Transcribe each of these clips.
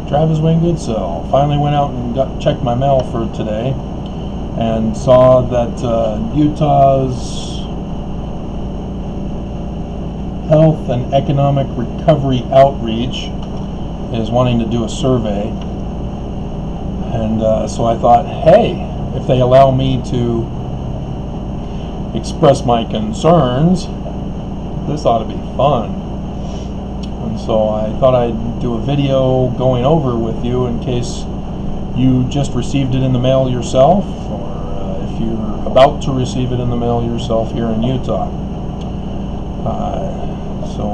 Travis Wingate. So finally went out and checked my mail for today, and saw that Utah's Health and Economic Recovery Outreach is wanting to do a survey, and so I thought, hey, if they allow me to express my concerns, this ought to be fun. And so I thought I'd do a video going over with you in case you just received it in the mail yourself, or if you're about to receive it in the mail yourself here in Utah. So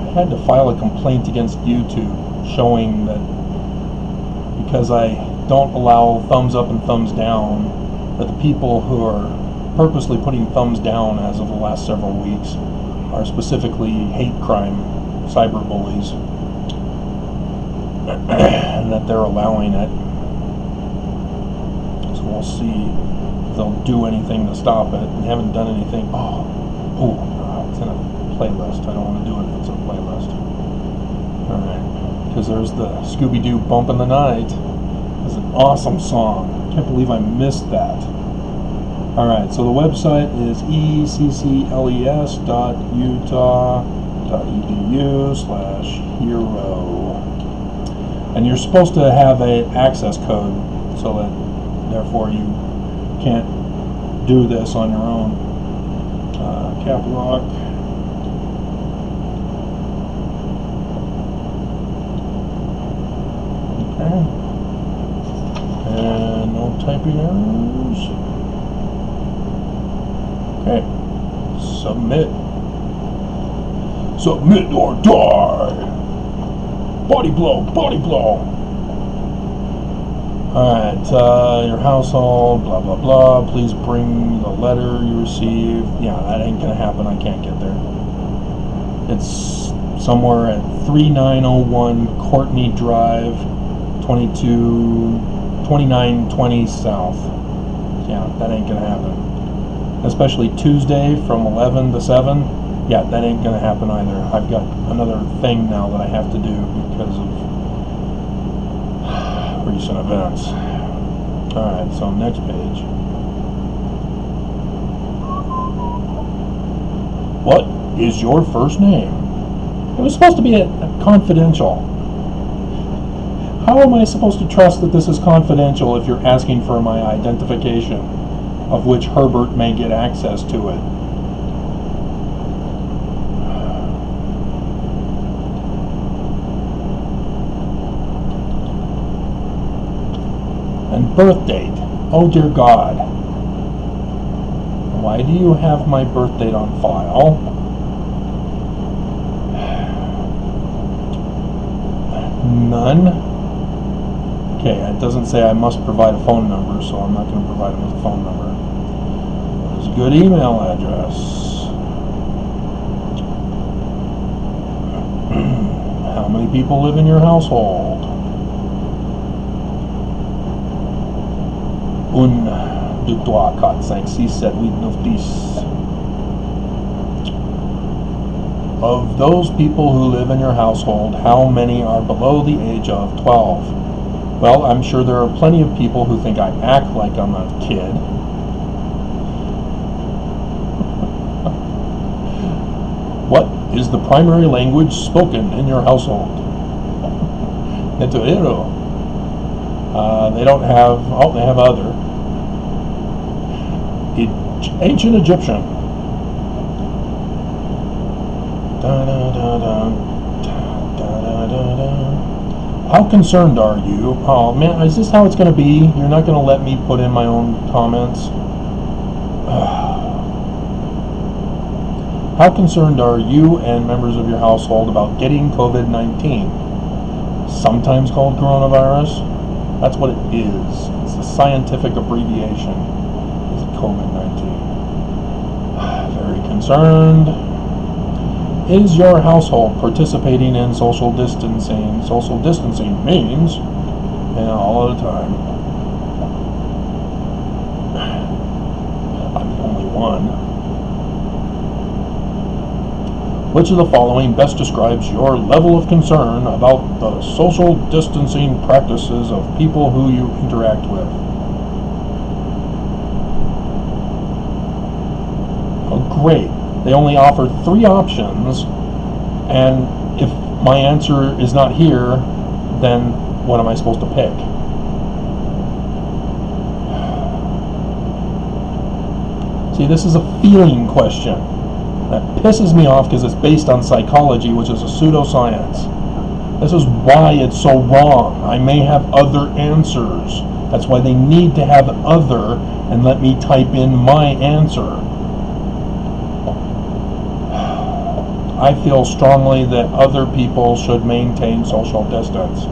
I had to file a complaint against YouTube showing that because I don't allow thumbs up and thumbs down, that the people who are purposely putting thumbs down as of the last several weeks are specifically hate crime cyberbullies, and that they're allowing it. So we'll see if they'll do anything to stop it. They haven't done anything. It's in a playlist. I don't want to do it if it's in a playlist. Alright, because there's the Scooby-Doo Bump in the Night. It's an awesome song. I can't believe I missed that. Alright, so the website is eccles.utah.edu/hero. And you're supposed to have an access code, so that therefore you can't do this on your own. Cap Rock. Okay. And no typing errors. Okay. Submit. Submit or die. Body blow, body blow. Alright, your household, blah blah blah. Please bring the letter you received. Yeah, that ain't gonna happen. I can't get there. It's somewhere at 3901 Courtney Drive, 2920 South. Yeah, that ain't gonna happen. Especially Tuesday from 11 to 7. Yeah, that ain't gonna happen either. I've got another thing now that I have to do because of recent events. Alright, so next page. What is your first name? It was supposed to be confidential. How am I supposed to trust that this is confidential if you're asking for my identification, of which Herbert may get access to it? And birth date. Oh dear God. Why do you have my birth date on file? None? Okay, it doesn't say I must provide a phone number, so I'm not going to provide him with a phone number. What is a good email address? How many people live in your household? Un, deux, trois, quatre, cinq, six, sept, huit, neuf, dix. Of those people who live in your household, how many are below the age of 12? Well, I'm sure there are plenty of people who think I act like I'm a kid. What is the primary language spoken in your household? Netuero. They don't have, they have other. Ancient Egyptian. How concerned are you? Oh man, is this how it's going to be? You're not going to let me put in my own comments? How concerned are you and members of your household about getting COVID-19? Sometimes called coronavirus. That's what it is. It's the scientific abbreviation. Is COVID-19. Very concerned. Is your household participating in social distancing? Social distancing means, all the time. I'm the only one. Which of the following best describes your level of concern about the social distancing practices of people who you interact with? Oh, great. They only offer 3 options, and if my answer is not here, then what am I supposed to pick? See, this is a feeling question. That pisses me off because it's based on psychology, which is a pseudoscience. This is why it's so wrong. I may have other answers. That's why they need to have other and let me type in my answer. I feel strongly that other people should maintain social distance.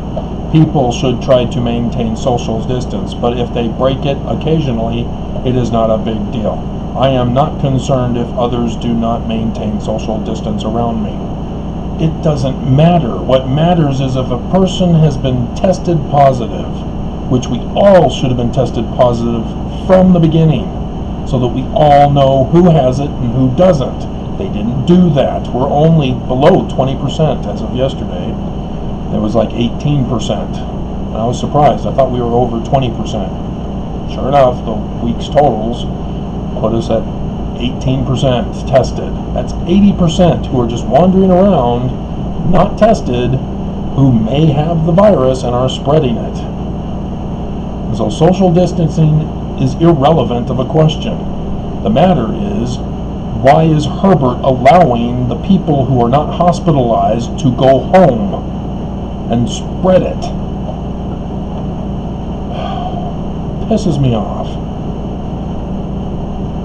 People should try to maintain social distance, but if they break it occasionally, it is not a big deal. I am not concerned if others do not maintain social distance around me. It doesn't matter. What matters is if a person has been tested positive, which we all should have been tested positive from the beginning, so that we all know who has it and who doesn't. They didn't do that. We're only below 20% as of yesterday. It was like 18%. And I was surprised. I thought we were over 20%. Sure enough, the week's totals put us at 18% tested. That's 80% who are just wandering around, not tested, who may have the virus and are spreading it. And so social distancing is irrelevant of a question. The matter is, why is Herbert allowing the people who are not hospitalized to go home and spread it? Pisses me off.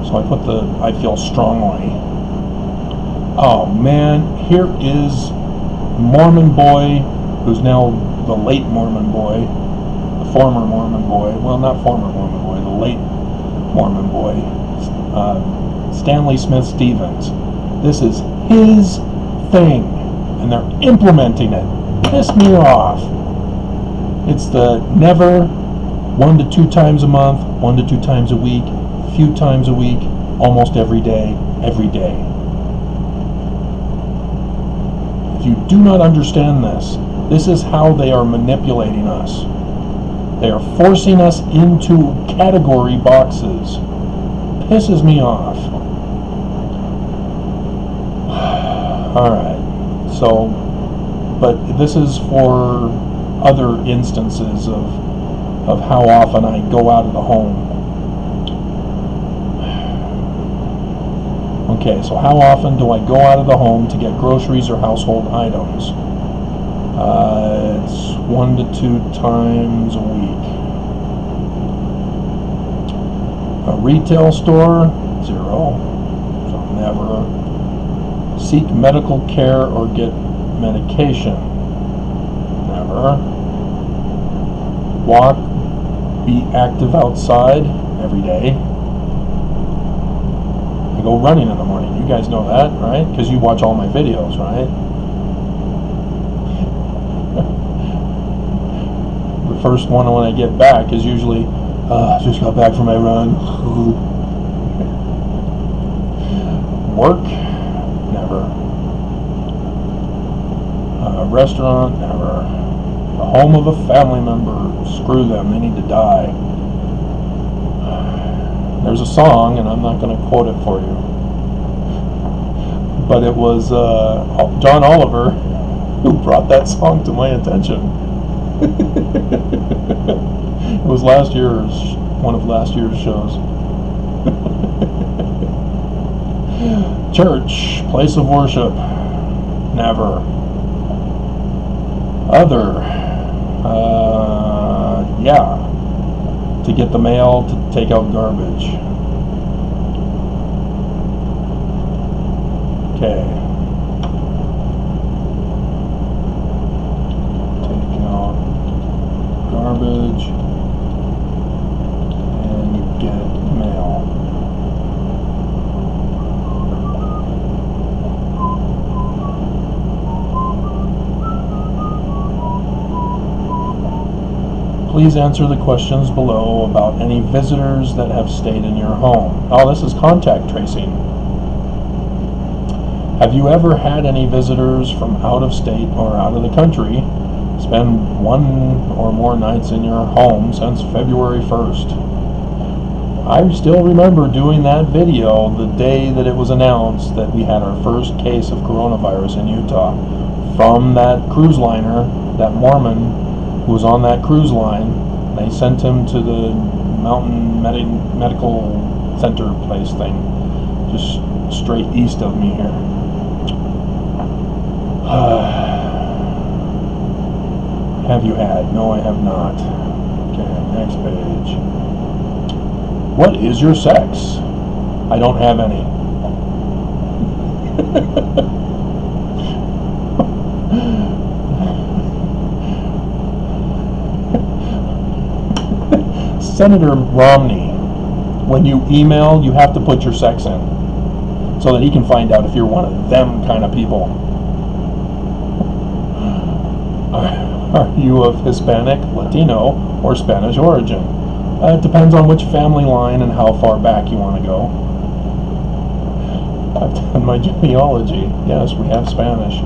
So I put I feel strongly. Oh man, here is Mormon boy, who's now the late Mormon boy, the former Mormon boy, well, not former Mormon boy, the late Mormon boy, Stanley Smith Stevens. This is his thing, and they're implementing it. Piss me off. It's the never 1 to 2 times a month, 1 to 2 times a week, few times a week, almost every day, every day. If you do not understand this, this is how they are manipulating us. They are forcing us into category boxes. Pisses me off. Alright, so, but this is for other instances of how often I go out of the home. Okay, so how often do I go out of the home to get groceries or household items? It's 1 to 2 times a week. A retail store, 0, so never. Seek medical care or get medication, never. Walk, be active outside every day. I go running in the morning. You guys know that, right? Because you watch all my videos, right? The first one when I get back is usually, just got back from my run. Work, never. Restaurant, never. The home of a family member, screw them, they need to die. There's a song, and I'm not going to quote it for you, but it was John Oliver who brought that song to my attention. It was one of last year's shows. Church, place of worship, never. Other, yeah, to get the mail, to take out garbage. Okay. Take out garbage and get mail. Please answer the questions below about any visitors that have stayed in your home. Oh, this is contact tracing. Have you ever had any visitors from out of state or out of the country spend one or more nights in your home since February 1st? I still remember doing that video the day that it was announced that we had our first case of coronavirus in Utah from that cruise liner, that Mormon who was on that cruise line. They sent him to the Mountain Medical Center place thing, just straight east of me here. Have you had? No, I have not. Okay, next page. What is your sex? I don't have any. Senator Romney, when you email, you have to put your sex in so that he can find out if you're one of them kind of people. Are you of Hispanic, Latino, or Spanish origin? It depends on which family line and how far back you want to go. I've done my genealogy. Yes, we have Spanish.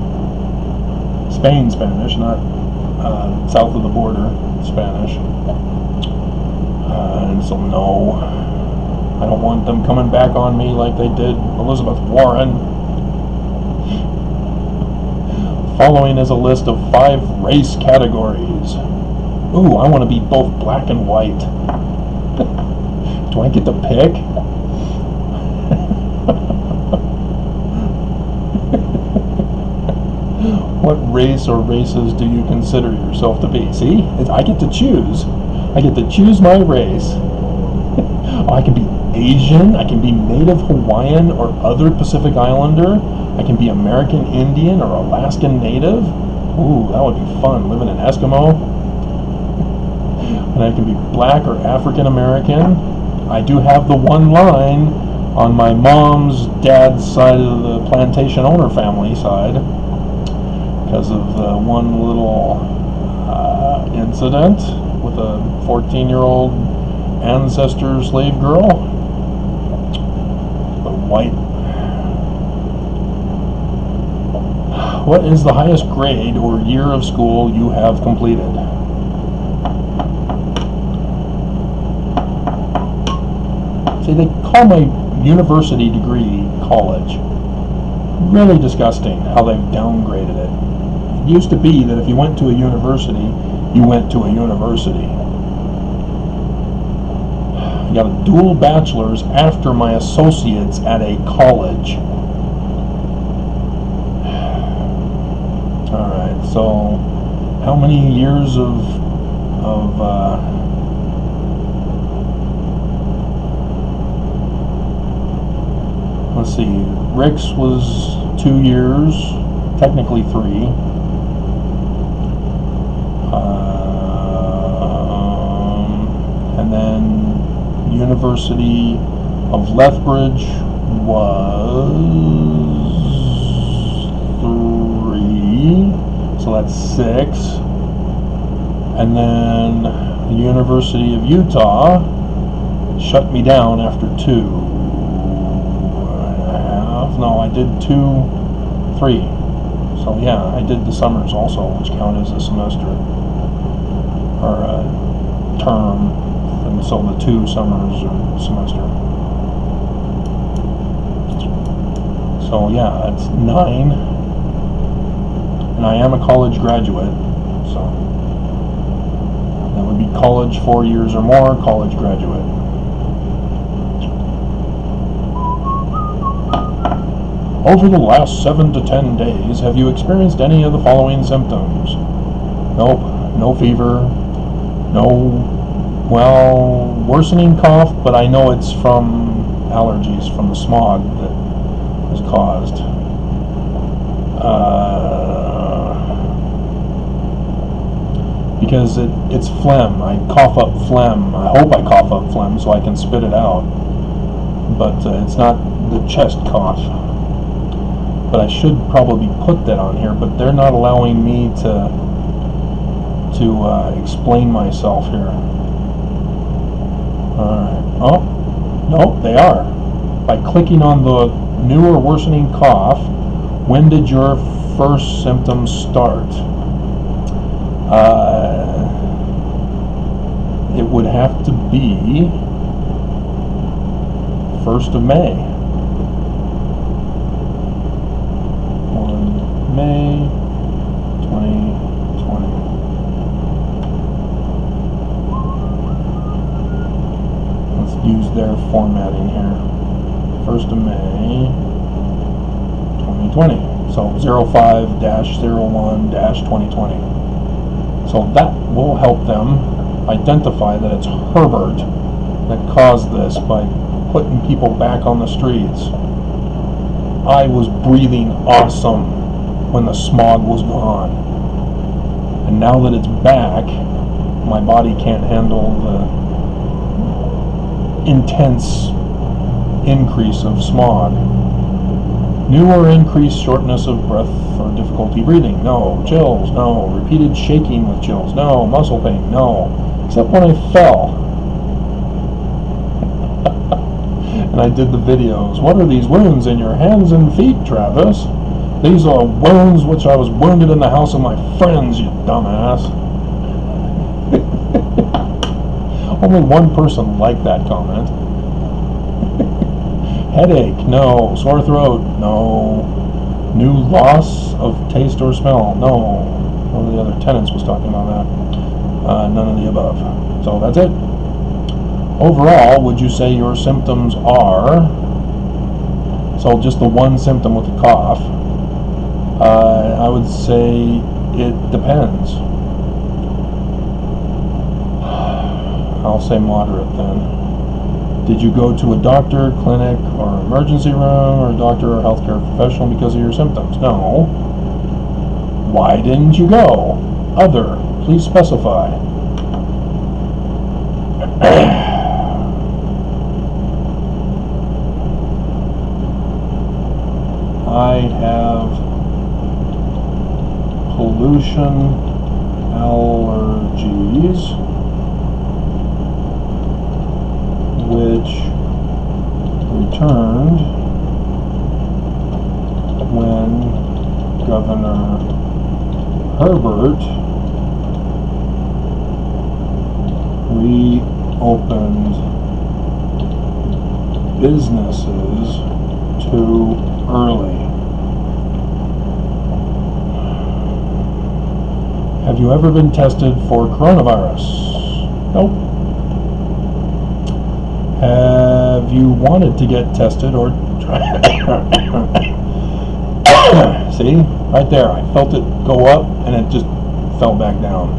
Spain Spanish, not south of the border Spanish. And so no, I don't want them coming back on me like they did Elizabeth Warren. Following is a list of 5 race categories. Ooh, I want to be both black and white. Do I get to pick? What race or races do you consider yourself to be? See, I get to choose. I get to choose my race. I can be Asian, I can be Native Hawaiian or other Pacific Islander, I can be American Indian or Alaskan Native. Ooh, that would be fun, living in Eskimo. And I can be black or African American. I do have the one line on my mom's dad's side of the plantation owner family side because of the one little incident with a 14-year-old ancestor slave girl. The white. What is the highest grade or year of school you have completed? See, they call my university degree college. Really disgusting how they've downgraded it. It used to be that if you went to a university, you went to a university. I got a dual bachelor's after my associates at a college. Alright, so how many years of let's see, Rick's was 2 years, technically 3. And then University of Lethbridge was 3, so that's 6. And then the University of Utah shut me down after 2.5. No, I did 3. So yeah, I did the summers also, which count as a semester or a term. And so the 2 summers or semester. So yeah, that's 9. And I am a college graduate, so that would be college 4 years or more, college graduate. Over the last 7 to 10 days, have you experienced any of the following symptoms? Nope, no fever, no, well, worsening cough, but I know it's from allergies, from the smog that was caused. Because it's phlegm. I cough up phlegm. I hope I cough up phlegm so I can spit it out. But it's not the chest cough. But I should probably put that on here, but they're not allowing me to explain myself here. Alright. Oh, no, they are. By clicking on the new or worsening cough When did your first symptoms start? It would have to be 1st of May. 1 May 2020. Let's use their formatting here. 1st of May 2020. So 05-01-2020. So that will help them identify that it's Herbert that caused this by putting people back on the streets. I was breathing awesome when the smog was gone. And now that it's back, my body can't handle the intense increase of smog. New or increased shortness of breath or difficulty breathing? No. Chills? No. Repeated shaking with chills? No. Muscle pain? No. Except when I fell. And I did the videos. What are these wounds in your hands and feet, Travis? These are wounds which I was wounded in the house of my friends, you dumbass. Only one person liked that comment. Headache? No. Sore throat? No. New loss of taste or smell? No. One of the other tenants was talking about that. None of the above. So that's it. Overall, would you say your symptoms are, so just the one symptom with the cough, I would say it depends. I'll say moderate then. Did you go to a doctor, clinic, or emergency room, or doctor or healthcare professional because of your symptoms? No. Why didn't you go? Other. Please specify. I have pollution allergies, which returned when Governor Herbert reopened businesses too early. Have you ever been tested for coronavirus? Nope. Have you wanted to get tested or try? See, right there, I felt it go up and it just fell back down.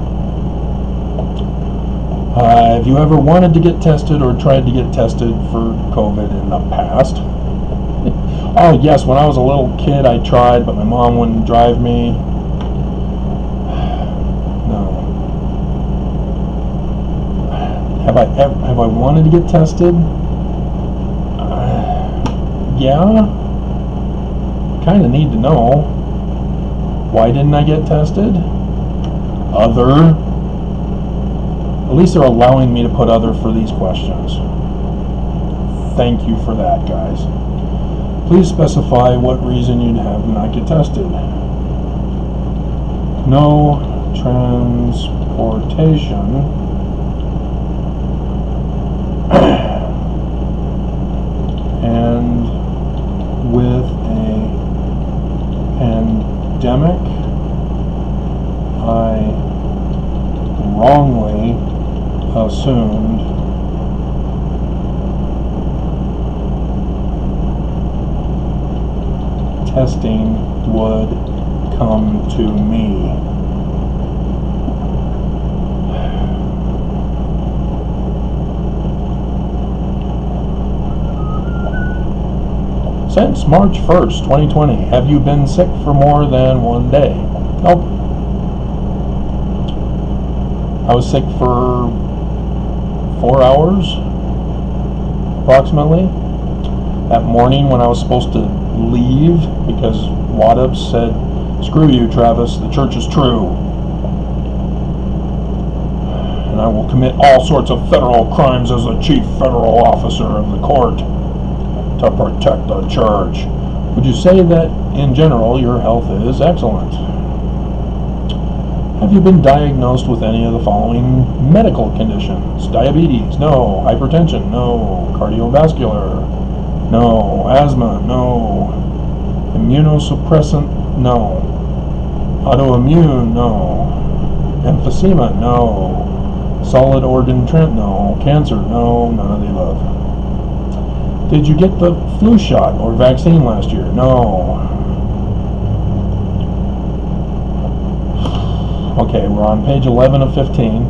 Have you ever wanted to get tested or tried to get tested for COVID in the past? Oh yes, when I was a little kid I tried, but my mom wouldn't drive me. No. Have I wanted to get tested? Yeah. Kind of need to know. Why didn't I get tested? Other. At least they're allowing me to put other for these questions. Thank you for that, guys. Please specify what reason you'd have not get tested. No transportation. And with a pandemic, I wrongly assumed testing would come to me. Since March 1st, 2020, have you been sick for more than 1 day? Nope. I was sick for 4 hours, approximately. That morning when I was supposed to leave because Waddup said, "Screw you, Travis, the church is true. And I will commit all sorts of federal crimes as the chief federal officer of the court to protect the church." Would you say that in general, your health is excellent. Have you been diagnosed with any of the following medical conditions? Diabetes? No. Hypertension? No. Cardiovascular? No. Asthma? No. Immunosuppressant? No. Autoimmune? No. Emphysema? No. Solid organ no. Cancer? No. None of the above. Did you get the flu shot or vaccine last year? No. Okay, we're on page 11 of 15,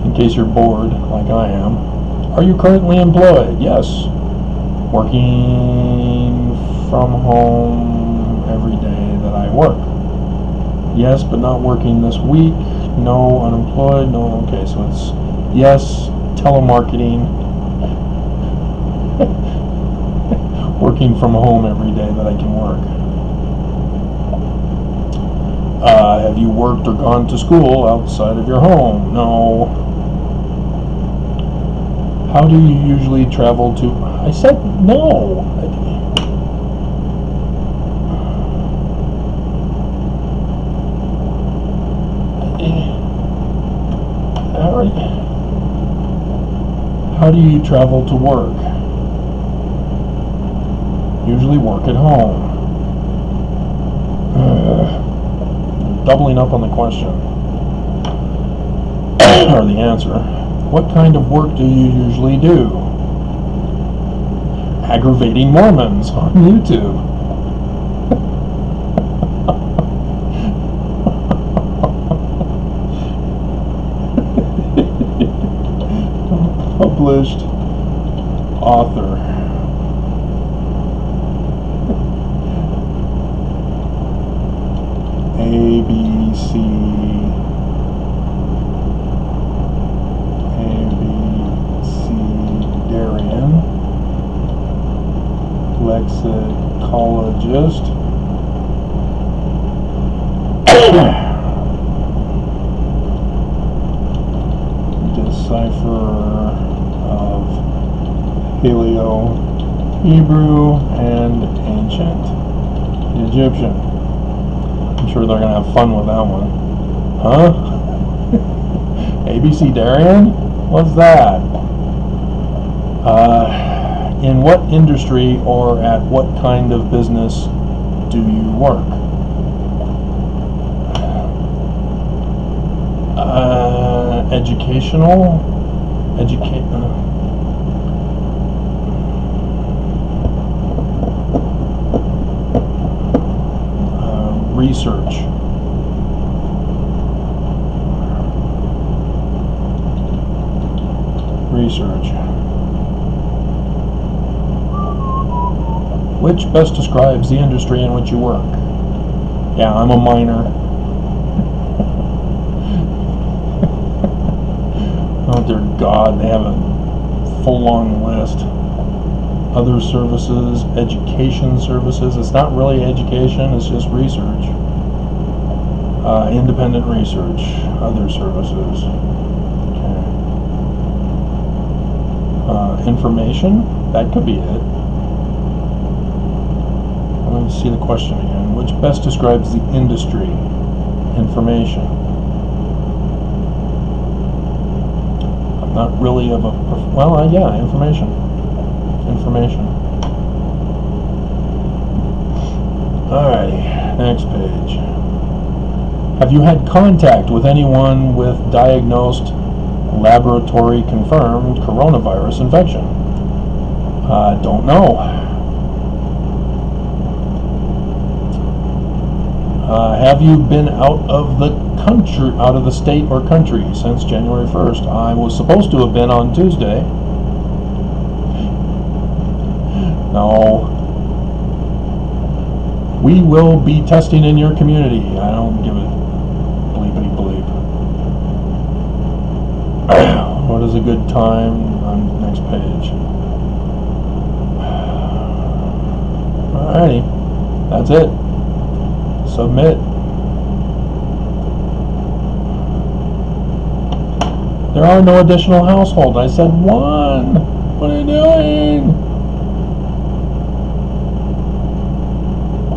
in case you're bored, like I am. Are you currently employed? Yes. Working from home every day that I work? Yes, but not working this week. No, unemployed. No, okay, so it's yes, telemarketing. Working from home every day that I can work. Have you worked or gone to school outside of your home? No. How do you usually travel to? I said no. How do you travel to work? Usually work at home. Doubling up on the question, or the answer. What kind of work do you usually do? Aggravating Mormons on YouTube. Published author. ABC Darian, lexicologist, decipherer of Paleo-Hebrew and Ancient Egyptian. I'm sure they're going to have fun with that one. Huh? ABC Darian? What's that? In what industry or at what kind of business do you work? Educational? Research. Which best describes the industry in which you work? Yeah, I'm a miner. Oh dear God, they have a full-on list. Other services, education services. It's not really education, it's just research. Independent research, other services. Okay. Information, that could be it. Let me see the question again. Which best describes the industry? Information. I'm not really of a, well, yeah, information. Alrighty, next page. Have you had contact with anyone with diagnosed, laboratory confirmed coronavirus infection? Don't know. Have you been out of the state or country since January 1st? I was supposed to have been on Tuesday. No. We will be testing in your community. I don't give a bleepity bleep. What is a good time on the next page? Alrighty. That's it. Submit. There are no additional households. I said one. What are you doing?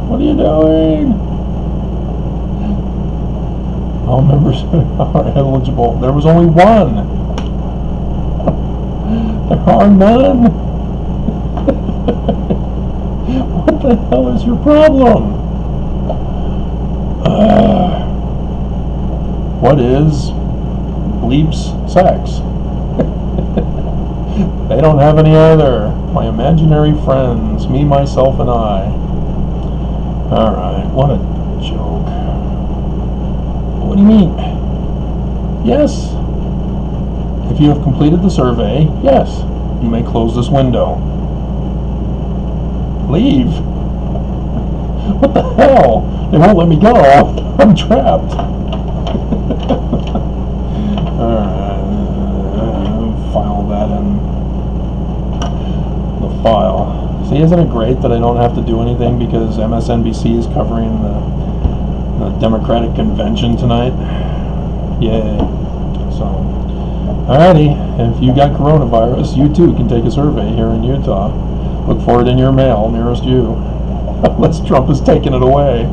What What are you doing? All members are eligible. There was only one. There are none. What the hell is your problem? What is bleeps sex? They don't have any either. My imaginary friends, me, myself, and I. Alright, what a joke. What do you mean? Yes. If you have completed the survey, yes, you may close this window. Leave? What the hell? They won't let me go. I'm trapped. Alright, file that in the file. See, isn't it great that I don't have to do anything because MSNBC is covering the Democratic convention tonight? Yay. So, alrighty, if you got coronavirus, you too can take a survey here in Utah. Look for it in your mail nearest you. Unless Trump has taken it away.